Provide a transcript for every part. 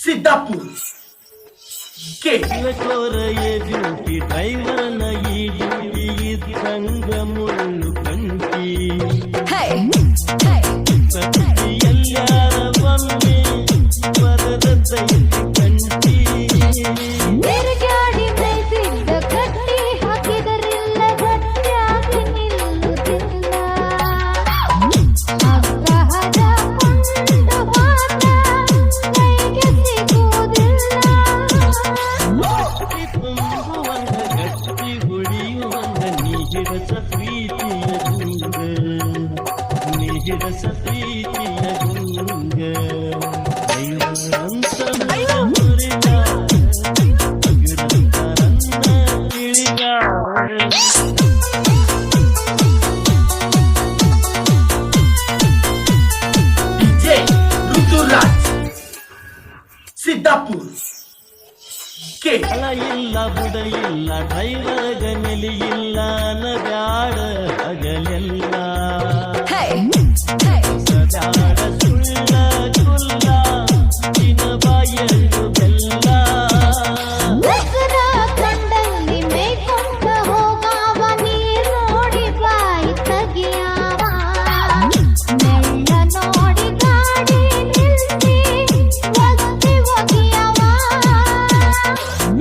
Siddapur duty ಡ್ರೈವರ್ನ ಈ duty ಇದ್ದಂಗ ಮುಳ್ಳು ಕಂಟಿ ಎಲ್ಲಾರ ಒಮ್ಮೆ ಬರದತ್ತ ಕಂಟಿ ಗಾಡಿ ಬೈಸಿದ್ದ ಕಟ್ಟಿ ಹಾಕಿದರಿಲ್ಲ ಗಟ್ಟಿಯಾಗಿ ನಿಲ್ಲುತ್ತಿಲ್ಲ ಅಗ್ರಹದ ಕೊಂಡು ಮಾತ ಕೈಗೆ ಸಿಗುವುದಿಲ್ಲ ತುಂಬುವಂಗ ಗಟ್ಟಿ ಹೊಡಿಯುವಂಗ ನೀಗಿಡಸ ಪ್ರೀತಿಯ ಗುಂಗ ನೀಗಿಡಸ ಪ್ರೀತಿಯ ಗುಂಗ ದೈವಂತ ಮುರಿದ ಸಿದ್ದಾಪುರ್ ಕೇಳ ಇಲ್ಲ ಬುಡ ಇಲ್ಲ ಡ್ರೈವರ್ಗ ನೆಲಿ ಇಲ್ಲ ನಗಾಡ ಹಗಲೆಲ್ಲ ಸದಾಡ ಸುಳ್ಳ ಕುಲ್ಲ ದಿನ ಬಾಯಲು ಬೆಲ್ಲ ದಸರ ಕಂಡಲ್ಲಿ ಮೇಕೊಂಡ ಹೋಗಾವ ನೀರ್ ನೋಡಿ ಬಾಯಿ ತೆಗಿಯಾವ ಮೆಲ್ಲ ನೋಡಿ ಗಾಡಿ ನಿಲ್ಸಿ ಒತ್ತಿ ಒಗಿಯವ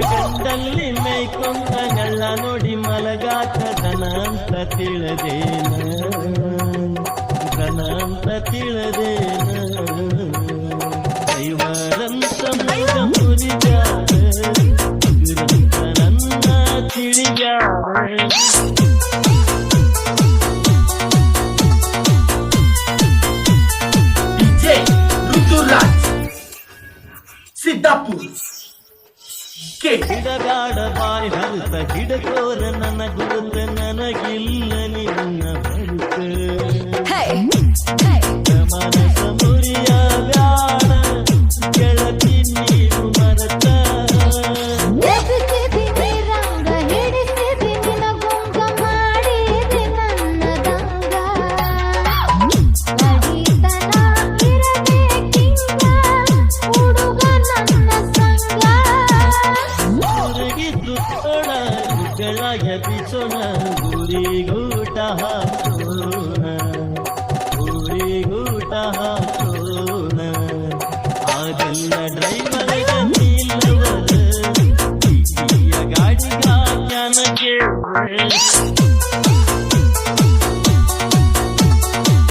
ಗಂಡಲ್ಲಿ ಮೇಯ್ಕೊಂಡ ನೆಲ್ಲ ನೋಡಿ ಮಲಗಾಕ ದನ ಅಂತ ತಿಳಿದೇನ ದನ ಅಂತ ತಿಳಿದೇನ ದೈವರಂತ ಮೈದ ಮುರಿದಾರ ಗುರುಂತ ನನ್ನ ತಿಳಿಯಾರ ಸಿದ್ದಾಪುರ್ ಗಿಡಗಾಡ ಬಾಯಿ ಹರಿತ ಗಿಡಕೋರ ನನ್ನ ಗುರುತ ನನಗಿಲ್ಲ ನಿನ್ನ ಬರುತ್ತ ಮನಸ ಮುರಿಯ ಬ್ಯಾಡ ಗೆಳತಿ ನೀನು ಮರತ ಎಬ್ಬಿಸಿದಿ ರಂಗ ಹಿಡಿಸಿದಿ ನಿನ ಗುಂಗ ಮಾಡಿದಿ ನನ್ನ ದಂಗ ಅಡಿತನ ಇರಬೇಕಿಂಗ ಹುಡುಗ ನನ್ನ ಸಂಗ ಮುರುಗಿದ್ದು ತೊಡ ಬೆಳಗ್ಗೆ ಬಿಸೋಣ